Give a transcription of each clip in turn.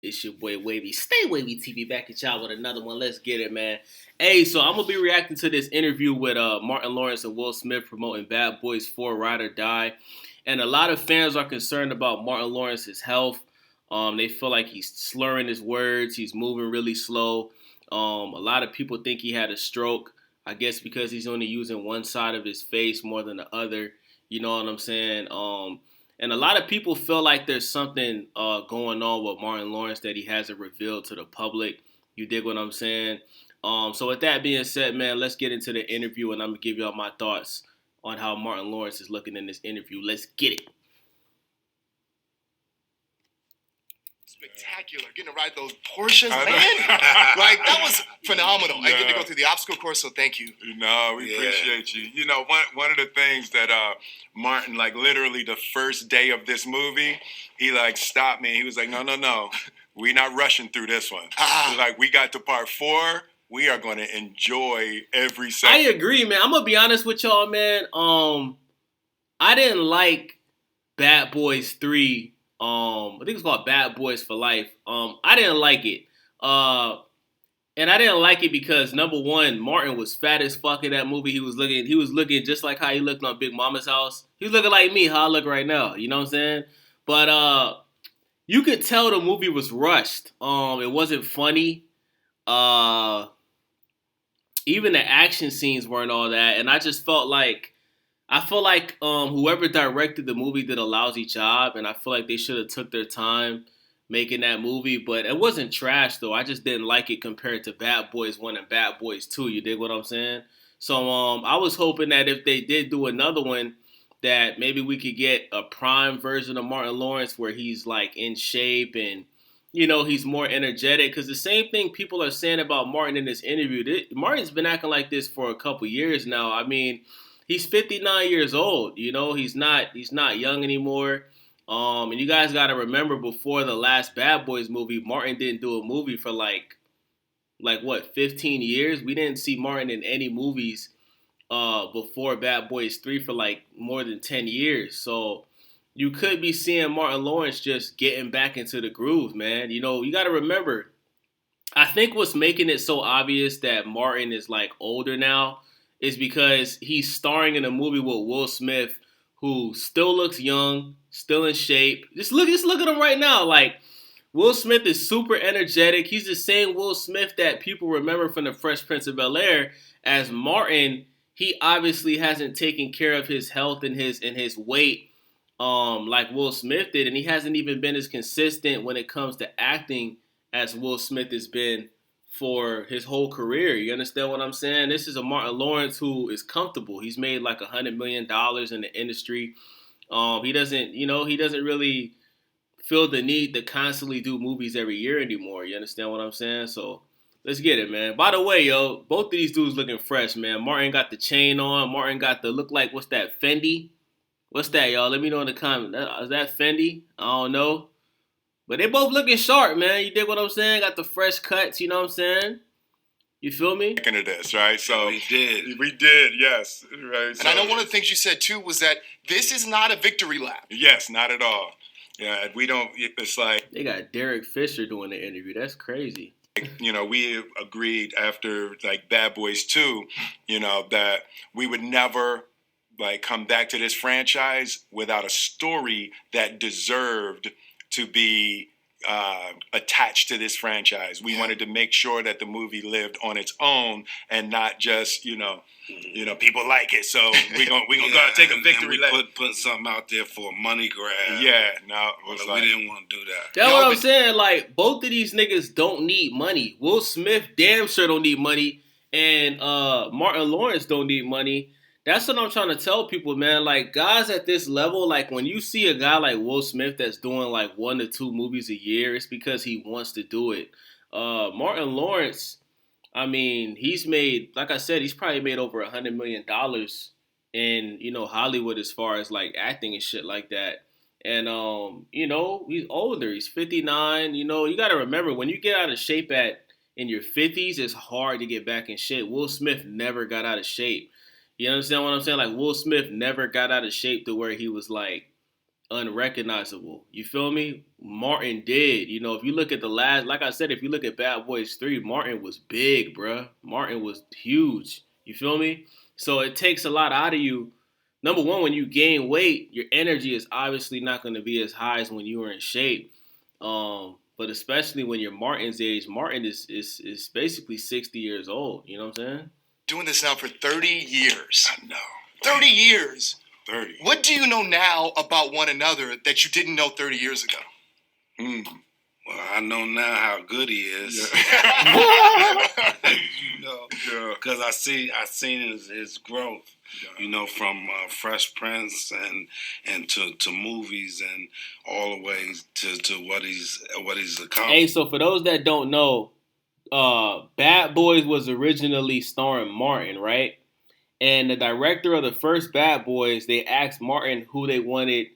It's your boy Wavy. Stay Wavy TV back at y'all with another one. Let's get it, man. Hey, so I'm gonna be reacting to this interview with Martin Lawrence and Will Smith promoting Bad Boys 4 Ride or Die. And a lot of fans are concerned about Martin Lawrence's health. They feel like he's slurring his words, he's moving really slow. A lot of people think he had a stroke. I guess because he's only using one side of his face more than the other. You know what I'm saying? And a lot of people feel like there's something going on with Martin Lawrence that he hasn't revealed to the public. You dig what I'm saying? So with that being said, man, let's get into the interview, and I'm gonna give y'all my thoughts on how Martin Lawrence is looking in this interview. Let's get it. Spectacular. Getting to ride those Porsches, man. Like, that was phenomenal. I get to go through the obstacle course, so thank you. No, we appreciate you. You know, one of the things that Martin, like literally the first day of this movie, he like stopped me. He was like, no. We're not rushing through this one. Like, we got to part 4. We are going to enjoy every second. I agree, man. I'm gonna be honest with y'all, man. I didn't like Bad Boys 3. I think it's called Bad Boys for Life. I didn't like it. And I didn't like it because number one, Martin was fat as fuck in that movie. He was looking just like how he looked on Big Mama's House. He was looking like me, how I look right now. You know what I'm saying? But you could tell the movie was rushed. It wasn't funny. Even the action scenes weren't all that, and I feel like whoever directed the movie did a lousy job, and I feel like they should have took their time making that movie. But it wasn't trash though. I just didn't like it compared to Bad Boys 1 and Bad Boys 2. You dig what I'm saying? So I was hoping that if they did do another one, that maybe we could get a prime version of Martin Lawrence where he's like in shape and he's more energetic. Because the same thing people are saying about Martin in this interview. Martin's been acting like this for a couple years now. I mean, he's 59 years old. He's not young anymore. And you guys got to remember, before the last Bad Boys movie, Martin didn't do a movie for like what, 15 years? We didn't see Martin in any movies before Bad Boys 3 for like more than 10 years. So you could be seeing Martin Lawrence just getting back into the groove, man. You got to remember, I think what's making it so obvious that Martin is like older now is because he's starring in a movie with Will Smith, who still looks young, still in shape. Just look at him right now. Like, Will Smith is super energetic. He's the same Will Smith that people remember from the Fresh Prince of Bel-Air. As Martin, he obviously hasn't taken care of his health and his weight like Will Smith did, and he hasn't even been as consistent when it comes to acting as Will Smith has been for his whole career. You understand what I'm saying? This is a Martin Lawrence who is comfortable. He's made like $100 million in the industry. He doesn't really feel the need to constantly do movies every year anymore. You understand what I'm saying? So let's get it, man. By the way, yo, both of these dudes looking fresh, man. Martin got the chain on. Martin got the look like, what's that, Fendi? What's that, y'all? Let me know in the comments. Is that Fendi? I don't know. But they both looking sharp, man. You dig what I'm saying? Got the fresh cuts, you know what I'm saying? You feel me? Into this, right? So we did. We did, yes. Right. And I know one of the things you said too was that this is not a victory lap. Yes, not at all. Yeah, we don't. It's like they got Derek Fisher doing the interview. That's crazy. We agreed after like Bad Boys 2, that we would never like come back to this franchise without a story that deserved to be attached to this franchise. We wanted to make sure that the movie lived on its own and not just people like it, so we gonna go out and take a victory lap. Put something out there for a money grab. Yeah, no, we didn't want to do that. That's what I'm saying. Like, both of these niggas don't need money. Will Smith damn sure don't need money, and Martin Lawrence don't need money. That's what I'm trying to tell people, man. Like, guys at this level, like, when you see a guy like Will Smith that's doing like 1 to 2 movies a year, it's because he wants to do it. Martin Lawrence, I mean, he's made, like I said, he's probably made over $100 million in, Hollywood as far as like acting and shit like that. And, he's older. He's 59. You got to remember, when you get out of shape in your 50s, it's hard to get back in shape. Will Smith never got out of shape. You understand what I'm saying? Like, Will Smith never got out of shape to where he was like unrecognizable. You feel me? Martin did. You know, if you look at the last, like I said, if you look at Bad Boys 3, Martin was big, bruh. Martin was huge. You feel me? So it takes a lot out of you. Number one, when you gain weight, your energy is obviously not going to be as high as when you were in shape. But especially when you're Martin's age, Martin is basically 60 years old. You know what I'm saying? Doing this now for 30 years. I know. 30 years. 30. What do you know now about one another that you didn't know 30 years ago? Well, I know now how good he is. You know, because I seen his growth. You know, from Fresh Prince and to movies and all the way to what he's accomplished. Hey, so for those that don't know, Bad Boys was originally starring Martin, right? And the director of the first Bad Boys, they asked Martin who they wanted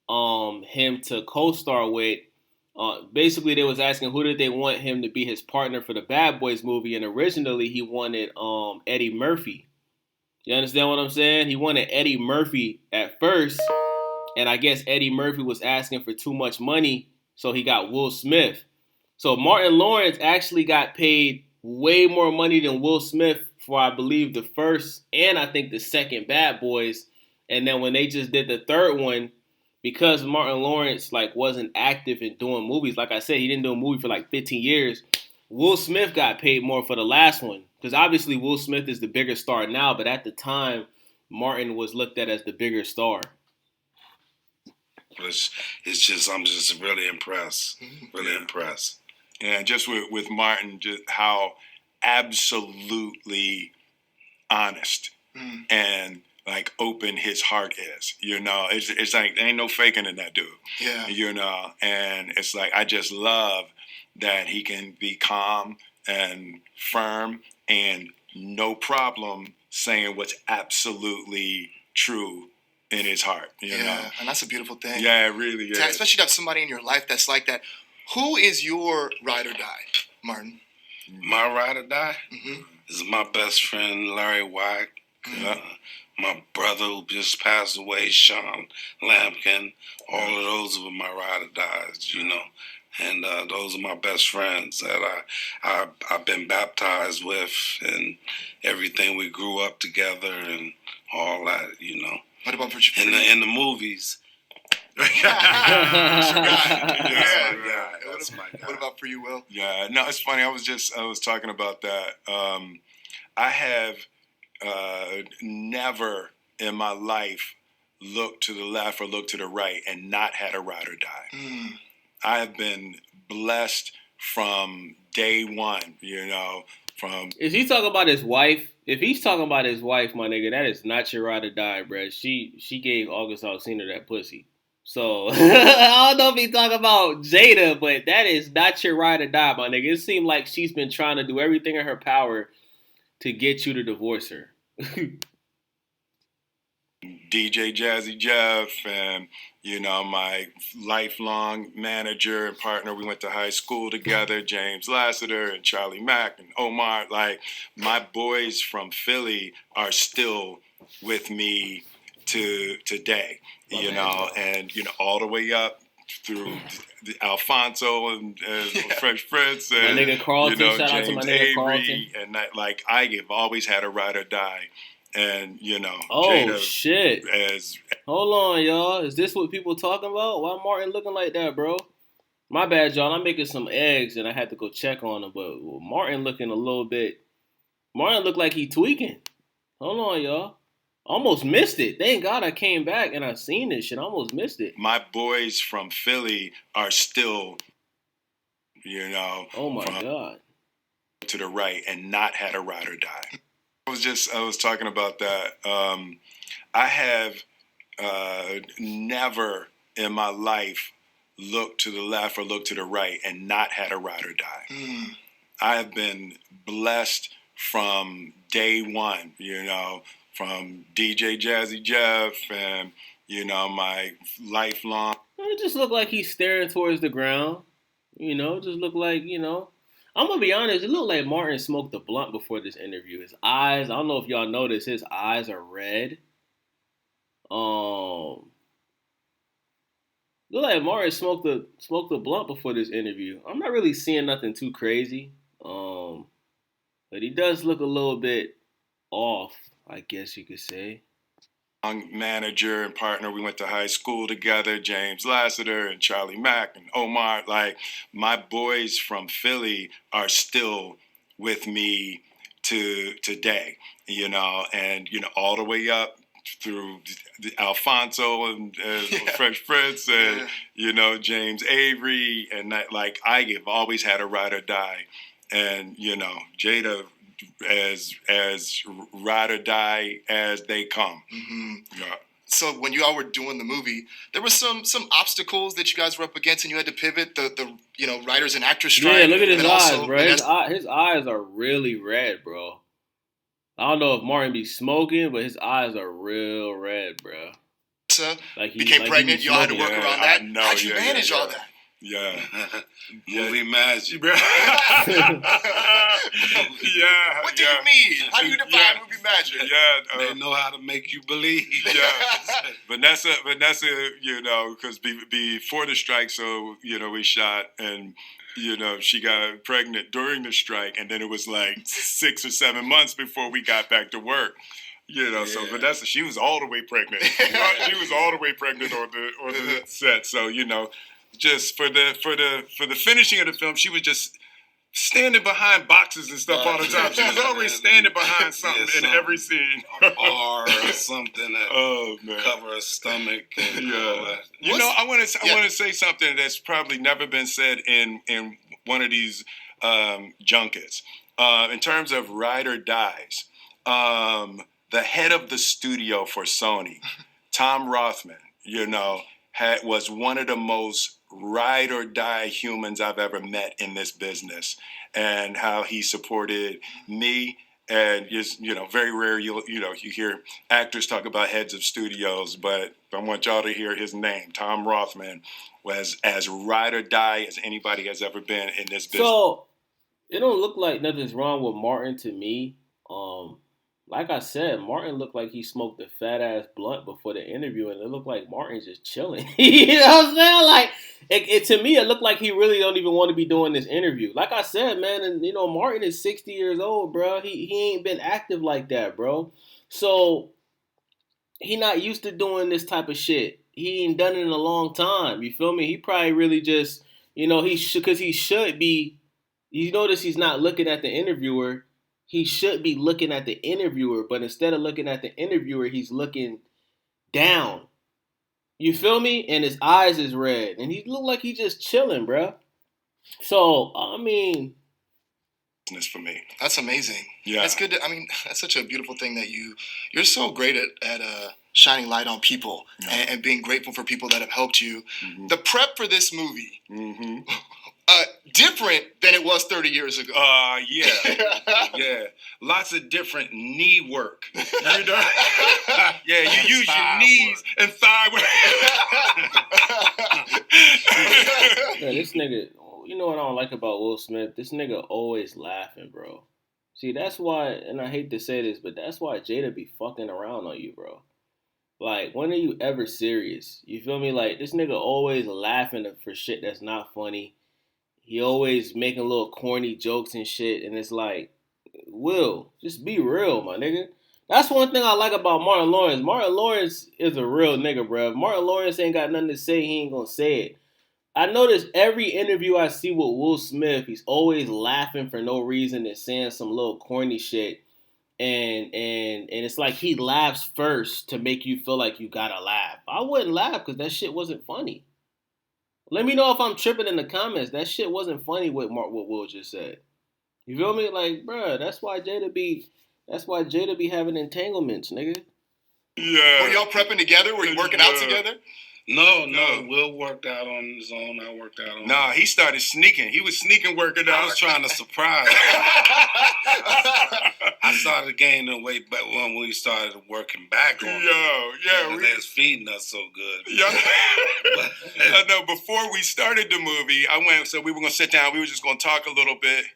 him to co-star with. Basically, they was asking who did they want him to be his partner for the Bad Boys movie, and originally he wanted Eddie Murphy. You understand what I'm saying? He wanted Eddie Murphy at first, and I guess Eddie Murphy was asking for too much money, so he got Will Smith. So Martin Lawrence actually got paid way more money than Will Smith for, I believe, the first and I think the second Bad Boys. And then when they just did the third one, because Martin Lawrence wasn't active in doing movies, like I said, he didn't do a movie for 15 years. Will Smith got paid more for the last one. Because obviously Will Smith is the bigger star now, but at the time, Martin was looked at as the bigger star. It's just, I'm just really impressed. Really impressed. And just with Martin, just how absolutely honest and open his heart is. You know, it's like there ain't no faking in that dude. Yeah. You know, and it's I just love that he can be calm and firm and no problem saying what's absolutely true in his heart. You know? And that's a beautiful thing. Yeah, it really is. Especially to have somebody in your life that's like that. Who is your ride or die, Martin? My ride or die is my best friend, Larry White. My brother who just passed away, Sean Lampkin. All of those were my ride or dies, you know. And those are my best friends that I've been baptized with, and everything we grew up together and all that, you know. What about for you? In the movies. That's my guy. What about for you, Will? Yeah, no, it's funny. I was talking about that. I have never in my life looked to the left or looked to the right and not had a ride or die. I have been blessed from day one, you know, from... Is he talking about his wife? If he's talking about his wife, my nigga, that is not your ride or die, bruh. She gave August Alsina that pussy. So, I don't know if he's talking about Jada, but that is not your ride or die, my nigga. It seemed like she's been trying to do everything in her power to get you to divorce her. DJ Jazzy Jeff and, you know, my lifelong manager and partner. We went to high school together, James Lassiter and Charlie Mack and Omar. My boys from Philly are still with me to today, you know, and, you know, all the way up through Alfonso and Fresh Prince and, my nigga Carlton, you know, shout James out to my nigga Avery, Carlton. and I have always had a ride or die. And, you know, oh, Jada shit. as... Hold on, y'all. Is this what people talking about? Why Martin looking like that, bro? My bad, y'all. I'm making some eggs, and I had to go check on him. But Martin looking a little bit... Martin looked like he tweaking. Hold on, y'all. Almost missed it. Thank God I came back, and I seen this shit. I almost missed it. My boys from Philly are still, you know... Oh, my God. ...to the right and not had a ride or die. I was talking about that. I have never in my life looked to the left or looked to the right and not had a ride or die. I have been blessed from day one, you know, from DJ Jazzy Jeff and, you know, my lifelong... It just looked like he's staring towards the ground. You know, just looked like, you know... I'm going to be honest, it looked like Martin smoked a blunt before this interview. His eyes, I don't know if y'all noticed, his eyes are red. Look like Martin smoked a blunt before this interview. I'm not really seeing nothing too crazy. But he does look a little bit off, I guess you could say. Manager and partner, we went to high school together, James Lassiter and Charlie Mack and Omar. Like, my boys from Philly are still with me to today, and all the way up through Alfonso and Fresh Prince and James Avery, and that, like, I have always had a ride or die, and Jada as ride or die as they come. Mm-hmm. Yeah. So when you all were doing the movie, there were some obstacles that you guys were up against, and you had to pivot. The writers and actors strike. Yeah, look at his eyes, also, bro. His eyes are really red, bro. I don't know if Martin be smoking, but his eyes are real red, bro. Like became pregnant. You all had to work around that. How'd you manage all that? Yeah. Movie magic, bro. What do you mean? How do you define movie magic? Yeah. They know how to make you believe. Yeah. Vanessa, because before the strike, so, we shot and, she got pregnant during the strike, and then it was like 6 or 7 months before we got back to work. So Vanessa, she was all the way pregnant. She was all the way pregnant on the set. So, just for the finishing of the film, she was just standing behind boxes and stuff all the time. She was always standing behind something in every scene. A bar or something that cover her stomach. And all that. I want to say something that's probably never been said in one of these junkets. In terms of ride or dies, the head of the studio for Sony, Tom Rothman, was one of the most ride or die humans I've ever met in this business, and how he supported me. And just, very rare you hear actors talk about heads of studios, but I want y'all to hear his name. Tom Rothman was as ride or die as anybody has ever been in this business. So it don't look like nothing's wrong with Martin to me. Like I said, Martin looked like he smoked a fat ass blunt before the interview, and it looked like Martin's just chilling. You know what I'm saying? Like, it to me, it looked like he really don't even want to be doing this interview. Like I said, man, and Martin is 60 years old, bro. He ain't been active like that, bro. So he not used to doing this type of shit. He ain't done it in a long time. You feel me? He probably really just, because he should be. You notice he's not looking at the interviewer. He should be looking at the interviewer, but instead of looking at the interviewer, he's looking down. You feel me? And his eyes is red. And he look like he's just chilling, bro. So, I mean... It's for me. That's amazing. Yeah. That's good. That's such a beautiful thing that you're so great at shining light on people and being grateful for people that have helped you. Mm-hmm. The prep for this movie... Mm-hmm. Different than it was 30 years ago. Yeah. Lots of different knee work. Yeah, you use your knees and thigh work. Yeah, this nigga, you know what I don't like about Will Smith? This nigga always laughing, bro. See, that's why, and I hate to say this, but that's why Jada be fucking around on you, bro. Like, when are you ever serious? You feel me? Like, this nigga always laughing for shit that's not funny. He always making little corny jokes and shit, and it's like, Will, just be real, my nigga. That's one thing I like about Martin Lawrence. Martin Lawrence is a real nigga, bro. If Martin Lawrence ain't got nothing to say, he ain't gonna say it. I notice every interview I see with Will Smith, he's always laughing for no reason and saying some little corny shit. And it's like he laughs first to make you feel like you gotta laugh. I wouldn't laugh because that shit wasn't funny. Let me know if I'm tripping in the comments. That shit wasn't funny what Will just said. You feel me? Like, bruh, that's why Jada be having entanglements, nigga. Yeah. Were y'all prepping together? Were you working out together? No. Will worked out on his own. I worked out on Nah, he started sneaking. He was sneaking working out. I was trying to surprise him. I started gaining weight back when we started working back on Yeah. They was feeding us so good. Yeah. No, before we started the movie, so we were going to sit down. We were just going to talk a little bit.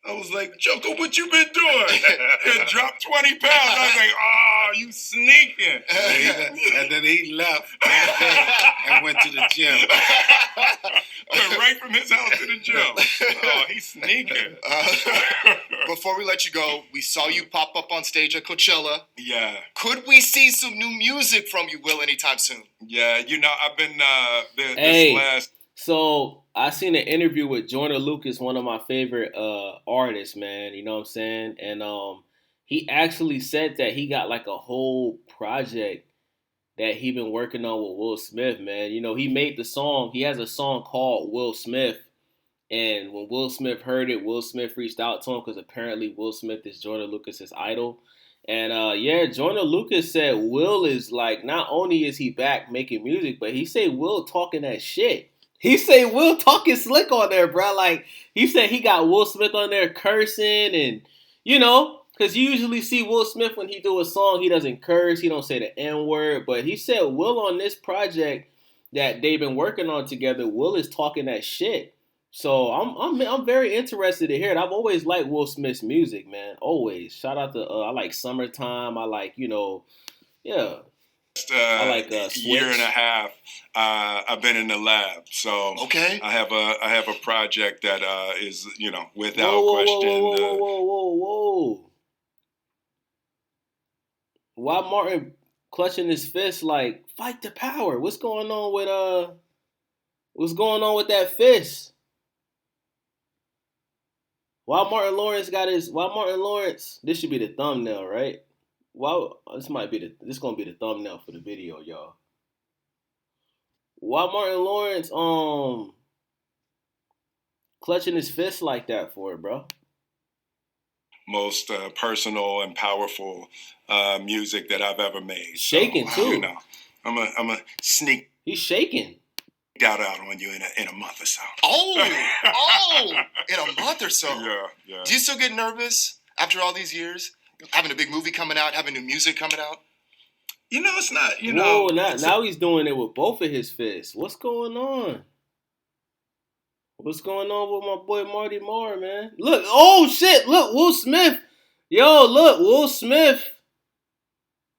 I was like, Joker, what you been doing? And dropped 20 pounds. I was like, oh, you sneaking. And then he left that day and went to the gym. Went right from his house to the gym. Oh, he's sneaking. Before we let you go, we saw you pop up on stage at Coachella. Yeah. Could we see some new music from you, Will, anytime soon? Yeah, I've been this last. So I seen an interview with Joyner Lucas, one of my favorite artists, man. You know what I'm saying? And he actually said that he got like a whole project that he been working on with Will Smith, man. He made the song. He has a song called Will Smith. And when Will Smith heard it, Will Smith reached out to him because apparently Will Smith is Joyner Lucas's idol. And Joyner Lucas said Will is like, not only is he back making music, but he said Will talking that shit. He say Will talking slick on there, bro. Like, he said he got Will Smith on there cursing and, because you usually see Will Smith when he do a song, he doesn't curse, he don't say the N-word. But he said Will on this project that they've been working on together, Will is talking that shit. So I'm very interested to hear it. I've always liked Will Smith's music, man. Always. Shout out to, I like Summertime. I like, yeah. I like year and a half. I've been in the lab, so okay. I have a project that is without question. Whoa! Why Martin clutching his fist like fight the power? What's going on with that fist? Why Martin Lawrence? This should be the thumbnail, right? Well, this gonna be the thumbnail for the video, y'all. Why Martin Lawrence clutching his fist like that for it, bro? Most personal and powerful music that I've ever made. Shaking too. I'm a sneak. He's shaking. Out on you in a month or so. Oh, in a month or so. Yeah. Do you still get nervous after all these years? Having a big movie coming out, having new music coming out? It's not, Whoa, now he's doing it with both of his fists. What's going on? What's going on with my boy Marty Marr, man? Look, oh shit, look, Will Smith. Yo, look,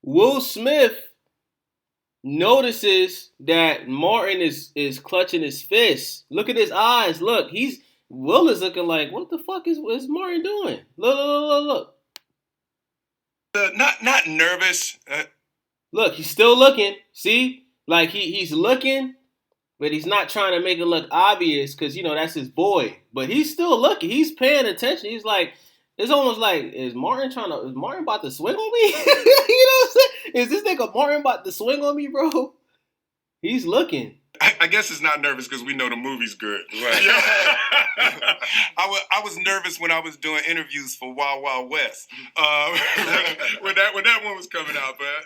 Will Smith notices that Martin is clutching his fist. Look at his eyes. Look, Will is looking like, what the fuck is Martin doing? Look. Not nervous. Look, he's still looking. See? Like he's looking, but he's not trying to make it look obvious because, that's his boy. But he's still looking. He's paying attention. He's like, it's almost like, is Martin about to swing on me? You know what I'm saying? Is this nigga Martin about to swing on me, bro? He's looking. I guess it's not nervous because we know the movie's good. Right. I was nervous when I was doing interviews for Wild Wild West. When that one was coming out. But,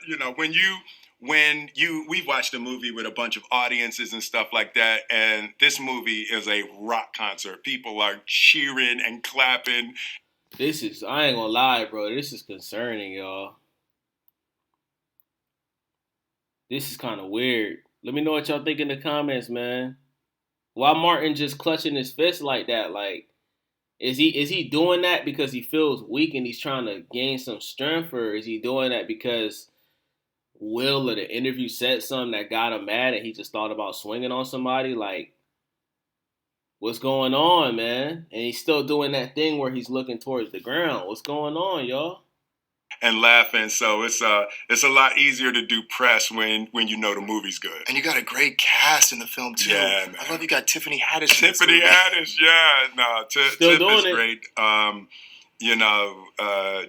when we watched a movie with a bunch of audiences and stuff like that, and this movie is a rock concert. People are cheering and clapping. I ain't gonna lie, bro. This is concerning, y'all. This is kind of weird. Let me know what y'all think in the comments, man. Why Martin just clutching his fist like that? Like, is he doing that because he feels weak and he's trying to gain some strength, or is he doing that because Will or the interview said something that got him mad and he just thought about swinging on somebody? Like, what's going on, man? And he's still doing that thing where he's looking towards the ground. What's going on, y'all? And laughing, so it's a lot easier to do press when the movie's good. And you got a great cast in the film too. Yeah, man. I love you got Tiffany Haddish. Tiffany Haddish, yeah, no, Tiff is great.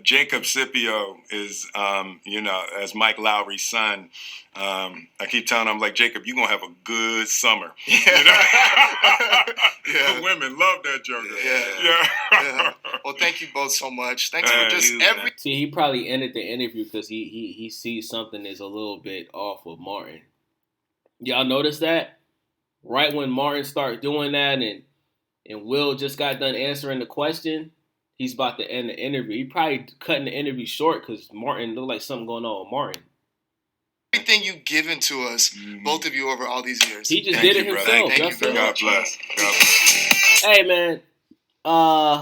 Jacob Scipio is, as Mike Lowry's son. I keep telling him, like, Jacob, you're going to have a good summer. Yeah. Yeah. Women love that joker. Yeah. Well, thank you both so much. Thanks for just everything. See, he probably ended the interview because he sees something is a little bit off with Martin. Y'all notice that? Right when Martin started doing that and Will just got done answering the question, he's about to end the interview. He probably cutting the interview short because Martin looked like something going on with Martin. Everything you've given to us, both of you, over all these years. He just did it himself. Thank you very much. God bless. Hey, man.